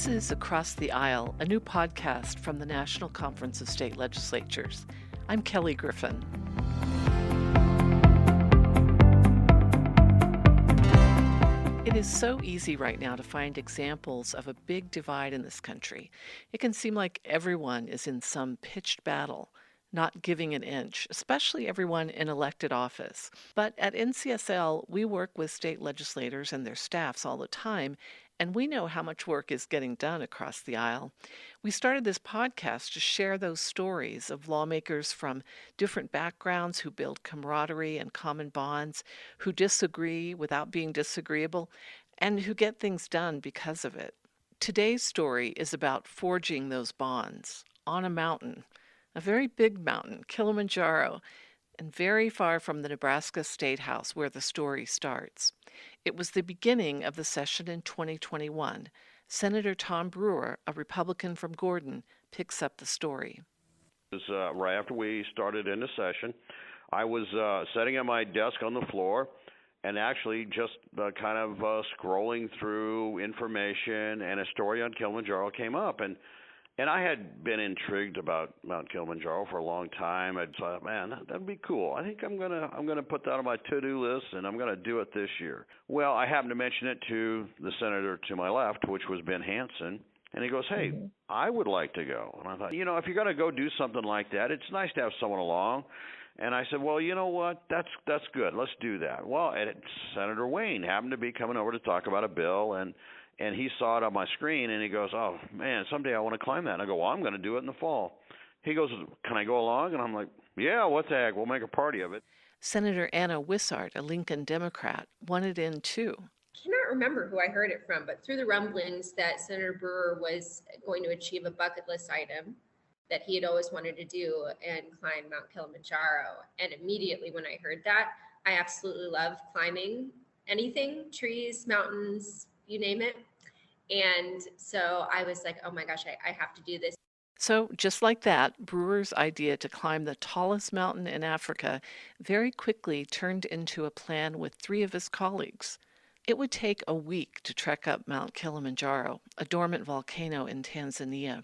This is Across the Aisle, a new podcast from the National Conference of State Legislatures. I'm Kelly Griffin. It is so easy right now to find examples of a big divide in this country. It can seem like everyone is in some pitched battle, not giving an inch, especially everyone in elected office. But at NCSL, we work with state legislators and their staffs all the time, and we know how much work is getting done across the aisle. We started this podcast to share those stories of lawmakers from different backgrounds who build camaraderie and common bonds, who disagree without being disagreeable, and who get things done because of it. Today's story is about forging those bonds on a mountain, a very big mountain, Kilimanjaro, and very far from the Nebraska State House where the story starts. It was the beginning of the session in 2021. Senator Tom Brewer, a Republican from Gordon, picks up the story. It was right after we started into session. I was sitting at my desk on the floor and actually just scrolling through information, and a story on Kilimanjaro came up. And I had been intrigued about Mount Kilimanjaro for a long time. I thought, man, that'd be cool. I think I'm gonna put that on my to-do list, and I'm gonna do it this year. Well, I happened to mention it to the senator to my left, which was Ben Hansen, and he goes, "Hey, I would like to go." And I thought, if you're gonna go do something like that, it's nice to have someone along. And I said, well, you know what? That's good. Let's do that. Well, and Senator Wayne happened to be coming over to talk about a bill, and he saw it on my screen, and he goes, "Oh, man, someday I want to climb that." And I go, "Well, I'm going to do it in the fall." He goes, "Can I go along?" And I'm like, "Yeah, what the heck? We'll make a party of it." Senator Anna Wishart, a Lincoln Democrat, wanted in too. I cannot remember who I heard it from, but through the rumblings that Senator Brewer was going to achieve a bucket list item that he had always wanted to do and climb Mount Kilimanjaro. And immediately when I heard that, I absolutely love climbing anything, trees, mountains, you name it. And so I was like, oh my gosh, I have to do this. So just like that, Brewer's idea to climb the tallest mountain in Africa very quickly turned into a plan with three of his colleagues. It would take a week to trek up Mount Kilimanjaro, a dormant volcano in Tanzania.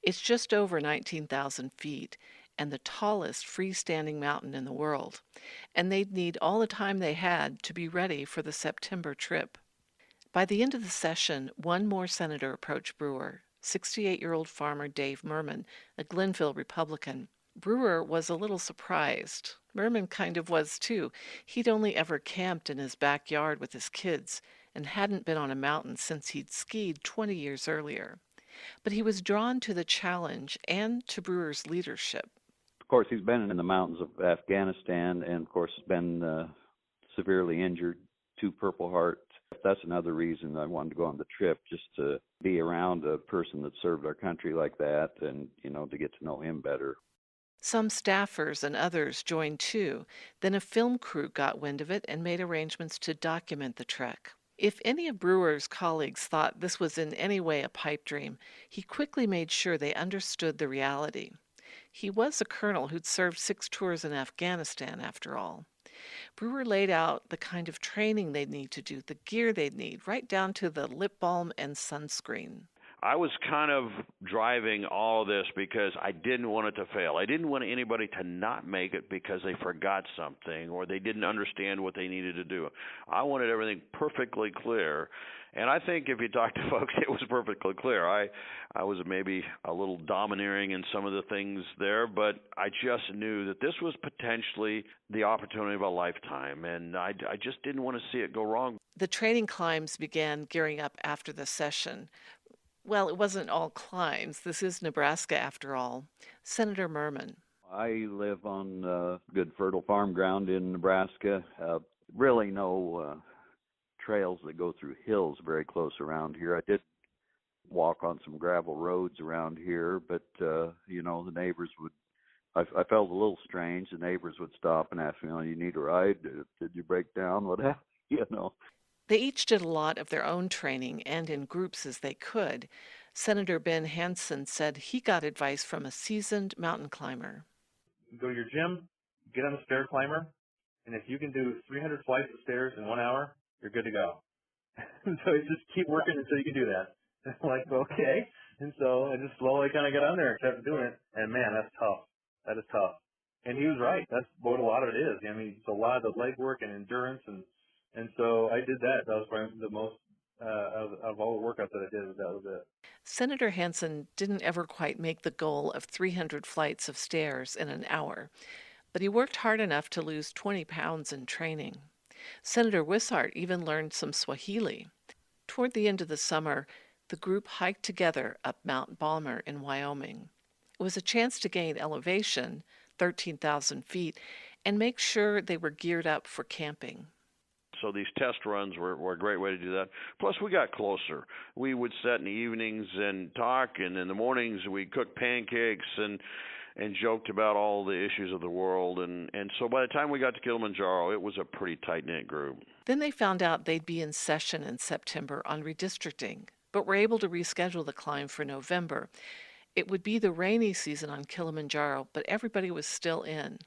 It's just over 19,000 feet and the tallest freestanding mountain in the world. And they'd need all the time they had to be ready for the September trip. By the end of the session, one more senator approached Brewer, 68-year-old farmer Dave Merman, a Glenville Republican. Brewer was a little surprised. Merman kind of was too. He'd only ever camped in his backyard with his kids and hadn't been on a mountain since he'd skied 20 years earlier. But he was drawn to the challenge and to Brewer's leadership. Of course, he's been in the mountains of Afghanistan and, of course, been severely injured, 2 Purple Heart. That's another reason I wanted to go on the trip, just to be around a person that served our country like that and, to get to know him better. Some staffers and others joined too. Then a film crew got wind of it and made arrangements to document the trek. If any of Brewer's colleagues thought this was in any way a pipe dream, he quickly made sure they understood the reality. He was a colonel who'd served 6 tours in Afghanistan, after all. Brewer laid out the kind of training they'd need to do, the gear they'd need, right down to the lip balm and sunscreen. I was kind of driving all of this because I didn't want it to fail. I didn't want anybody to not make it because they forgot something or they didn't understand what they needed to do. I wanted everything perfectly clear. And I think if you talk to folks, it was perfectly clear. I was maybe a little domineering in some of the things there, but I just knew that this was potentially the opportunity of a lifetime, and I just didn't want to see it go wrong. The training climbs began gearing up after the session. Well, it wasn't all climbs. This is Nebraska, after all. Senator Merman. I live on good fertile farm ground in Nebraska. Really no trails that go through hills very close around here. I did walk on some gravel roads around here, but, the neighbors would, I felt a little strange. The neighbors would stop and ask me, you need a ride? Did you break down? What happened? They each did a lot of their own training and in groups as they could. Senator Ben Hansen said he got advice from a seasoned mountain climber. Go to your gym, get on a stair climber, and if you can do 300 flights of stairs in 1 hour, you're good to go. So just keep working until you can do that. I'm like, okay. And so I just slowly kind of got on there and kept doing it. And man, that's tough. That is tough. And he was right. That's what a lot of it is. I mean, it's a lot of the leg work and endurance. And so I did that. That was probably the most, of all the workouts that I did, that was it. Senator Hansen didn't ever quite make the goal of 300 flights of stairs in an hour, but he worked hard enough to lose 20 pounds in training. Senator Wishart even learned some Swahili. Toward the end of the summer, the group hiked together up Mount Balmer in Wyoming. It was a chance to gain elevation, 13,000 feet, and make sure they were geared up for camping. So these test runs were a great way to do that. Plus, we got closer. We would sit in the evenings and talk, and in the mornings we cooked pancakes and joked about all the issues of the world. And so by the time we got to Kilimanjaro, it was a pretty tight-knit group. Then they found out they'd be in session in September on redistricting, but were able to reschedule the climb for November. It would be the rainy season on Kilimanjaro, but everybody was still in.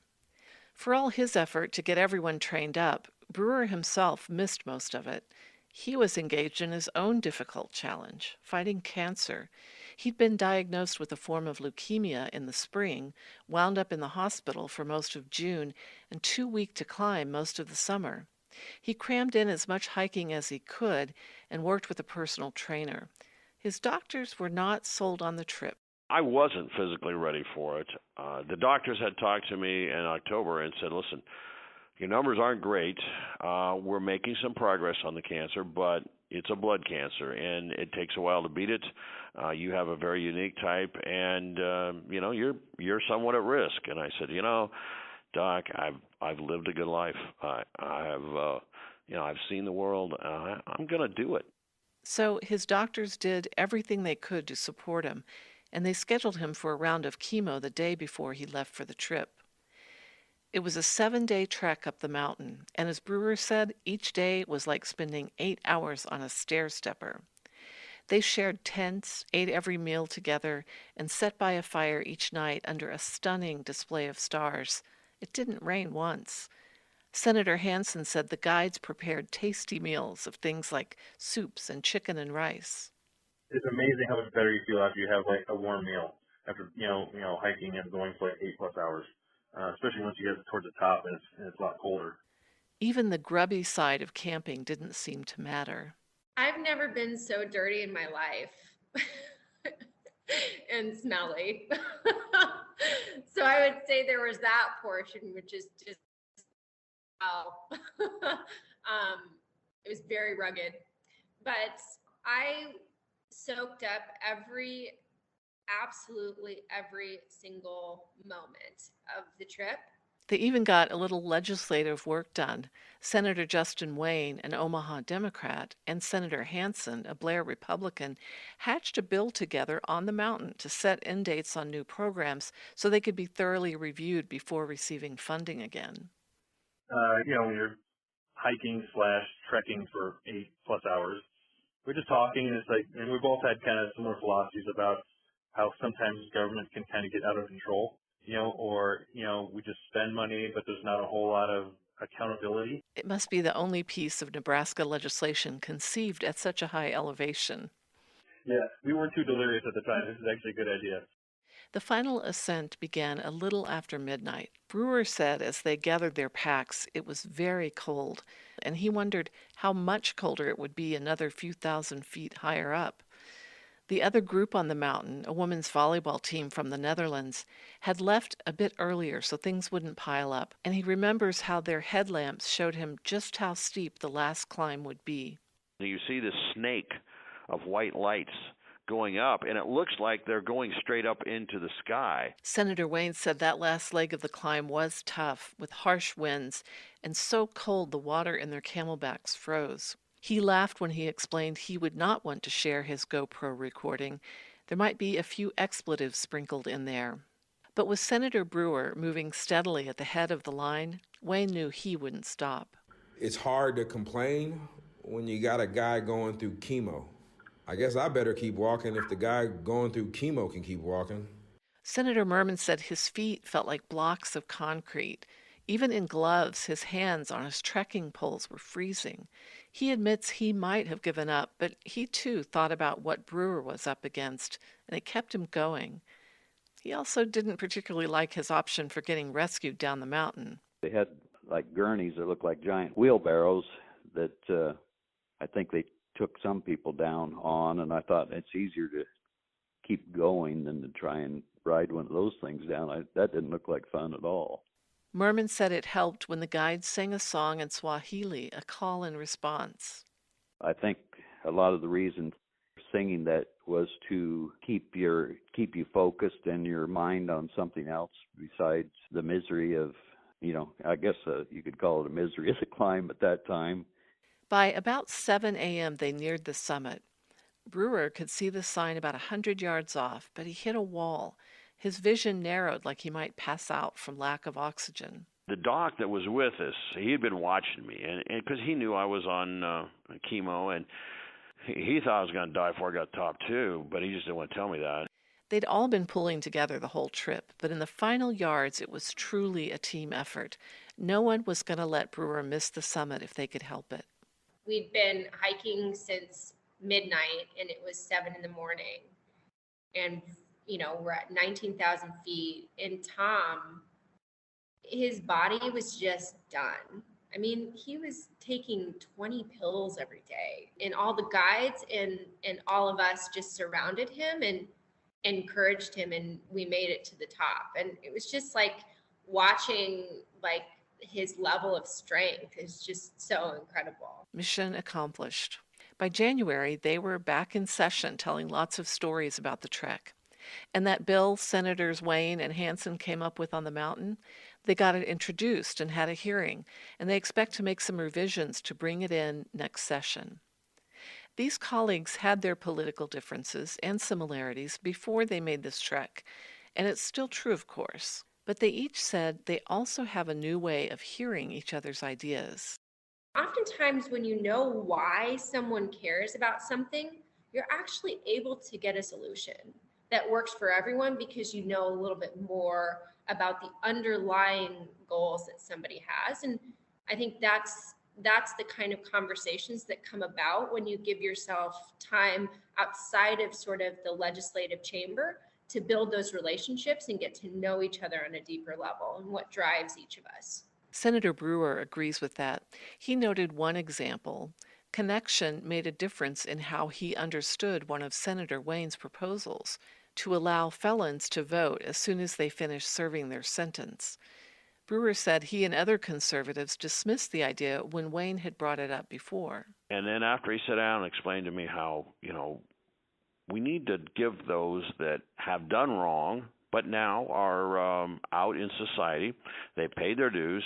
For all his effort to get everyone trained up, Brewer himself missed most of it. He was engaged in his own difficult challenge, fighting cancer. He'd been diagnosed with a form of leukemia in the spring, wound up in the hospital for most of June, and too weak to climb most of the summer. He crammed in as much hiking as he could and worked with a personal trainer. His doctors were not sold on the trip. I wasn't physically ready for it. The doctors had talked to me in October and said, listen, your numbers aren't great. We're making some progress on the cancer, but it's a blood cancer, and it takes a while to beat it. You have a very unique type, and you're somewhat at risk. And I said, Doc, I've lived a good life. I've seen the world. I'm going to do it. So his doctors did everything they could to support him, and they scheduled him for a round of chemo the day before he left for the trip. It was a 7-day trek up the mountain, and as Brewer said, each day was like spending 8 hours on a stair-stepper. They shared tents, ate every meal together, and sat by a fire each night under a stunning display of stars. It didn't rain once. Senator Hansen said the guides prepared tasty meals of things like soups and chicken and rice. It's amazing how much better you feel after you have like a warm meal after hiking and going for like 8+ hours, especially once you get towards the top and it's a lot colder. Even the grubby side of camping didn't seem to matter. I've never been so dirty in my life and smelly. So I would say there was that portion, which is just it was very rugged, but I soaked up absolutely every single moment of the trip. They even got a little legislative work done. Senator Justin Wayne, an Omaha Democrat, and Senator Hansen, a Blair Republican, hatched a bill together on the mountain to set end dates on new programs so they could be thoroughly reviewed before receiving funding again. When you're hiking / trekking for 8+ hours, we're just talking, and it's like, and we both had kind of similar philosophies about how sometimes government can kind of get out of control, or we just spend money, but there's not a whole lot of accountability. It must be the only piece of Nebraska legislation conceived at such a high elevation. Yeah, we weren't too delirious at the time. This is actually a good idea. The final ascent began a little after midnight. Brewer said as they gathered their packs, it was very cold, and he wondered how much colder it would be another few thousand feet higher up. The other group on the mountain, a women's volleyball team from the Netherlands, had left a bit earlier so things wouldn't pile up, and he remembers how their headlamps showed him just how steep the last climb would be. You see this snake of white lights going up, and it looks like they're going straight up into the sky. Senator Wayne said that last leg of the climb was tough, with harsh winds, and so cold the water in their camelbacks froze. He laughed when he explained he would not want to share his GoPro recording. There might be a few expletives sprinkled in there. But with Senator Brewer moving steadily at the head of the line, Wayne knew he wouldn't stop. It's hard to complain when you got a guy going through chemo. I guess I better keep walking if the guy going through chemo can keep walking. Senator Merman said his feet felt like blocks of concrete. Even in gloves, his hands on his trekking poles were freezing. He admits he might have given up, but he too thought about what Brewer was up against, and it kept him going. He also didn't particularly like his option for getting rescued down the mountain. They had like gurneys that looked like giant wheelbarrows that I think they took some people down on, and I thought it's easier to keep going than to try and ride one of those things down. That didn't look like fun at all. Merman said it helped when the guides sang a song in Swahili, a call and response. I think a lot of the reason for singing that was to keep you focused and your mind on something else besides the misery of, I guess you could call it a misery of the climb at that time. By about 7 a.m., they neared the summit. Brewer could see the sign about 100 yards off, but he hit a wall. His vision narrowed like he might pass out from lack of oxygen. The doc that was with us, he had been watching me, and because he knew I was on chemo, and he thought I was going to die before I got top two, but he just didn't want to tell me that. They'd all been pulling together the whole trip, but in the final yards, it was truly a team effort. No one was going to let Brewer miss the summit if they could help it. We'd been hiking since midnight, and it was 7 in the morning. And, we're at 19,000 feet. And Tom, his body was just done. I mean, he was taking 20 pills every day. And all the guides and all of us just surrounded him and encouraged him, and we made it to the top. And it was just like watching his level of strength is just so incredible. Mission accomplished. By January, they were back in session telling lots of stories about the trek. And that bill Senators Wayne and Hansen came up with on the mountain, they got it introduced and had a hearing, and they expect to make some revisions to bring it in next session. These colleagues had their political differences and similarities before they made this trek, and it's still true, of course. But they each said they also have a new way of hearing each other's ideas. Oftentimes, when you know why someone cares about something, you're actually able to get a solution that works for everyone because you know a little bit more about the underlying goals that somebody has. And I think that's the kind of conversations that come about when you give yourself time outside of sort of the legislative chamber to build those relationships and get to know each other on a deeper level and what drives each of us. Senator Brewer agrees with that. He noted one example. Connection made a difference in how he understood one of Senator Wayne's proposals to allow felons to vote as soon as they finished serving their sentence. Brewer said he and other conservatives dismissed the idea when Wayne had brought it up before. And then after he sat down and explained to me how, we need to give those that have done wrong but now are out in society, they paid their dues,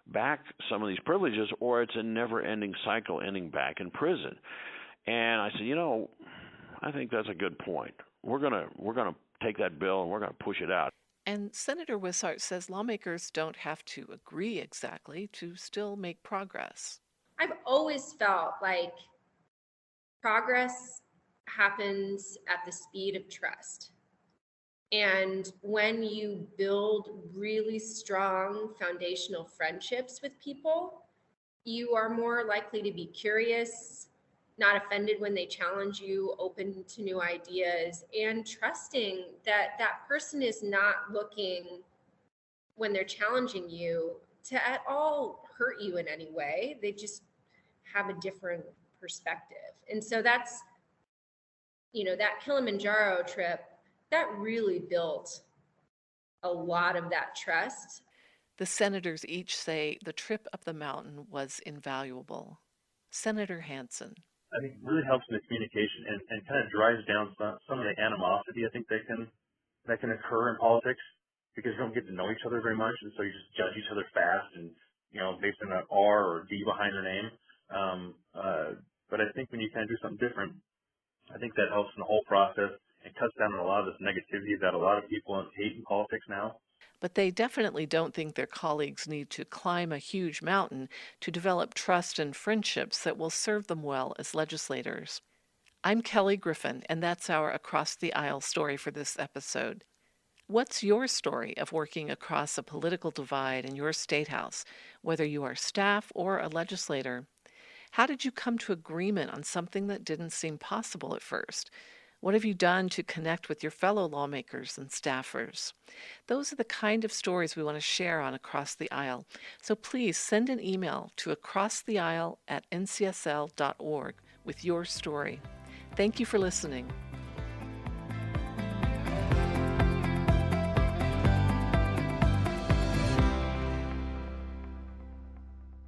back some of these privileges, or it's a never-ending cycle ending back in prison. And I said, I think that's a good point. We're gonna take that bill and we're gonna push it out. And Senator Wishart says lawmakers don't have to agree exactly to still make progress. I've always felt like progress happens at the speed of trust. And when you build really strong foundational friendships with people, you are more likely to be curious, not offended when they challenge you, open to new ideas, and trusting that that person is not looking, when they're challenging you, to at all hurt you in any way. They just have a different perspective. And so that's, that Kilimanjaro trip, that really built a lot of that trust. The senators each say the trip up the mountain was invaluable. Senator Hansen. I think it really helps in the communication and kind of drives down some of the animosity I think that can occur in politics because you don't get to know each other very much, and so you just judge each other fast and based on an R or D behind their name. But I think when you kind of do something different, I think that helps in the whole process. It cuts down on a lot of this negativity that a lot of people hate in politics now. But they definitely don't think their colleagues need to climb a huge mountain to develop trust and friendships that will serve them well as legislators. I'm Kelly Griffin, and that's our Across the Aisle story for this episode. What's your story of working across a political divide in your state house, whether you are staff or a legislator? How did you come to agreement on something that didn't seem possible at first? What have you done to connect with your fellow lawmakers and staffers? Those are the kind of stories we want to share on Across the Aisle. So please send an email to acrosstheaisle@ncsl.org with your story. Thank you for listening.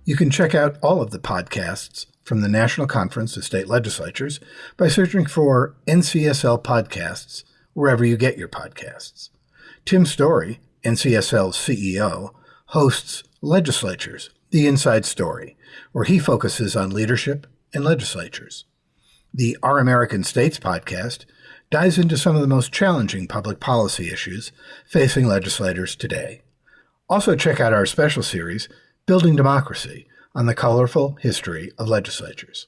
You can check out all of the podcasts from the National Conference of State Legislatures by searching for NCSL Podcasts wherever you get your podcasts. Tim Story, NCSL's CEO, hosts Legislatures, The Inside Story, where he focuses on leadership and legislatures. The Our American States podcast dives into some of the most challenging public policy issues facing legislators today. Also check out our special series, Building Democracy, on the colorful history of legislatures.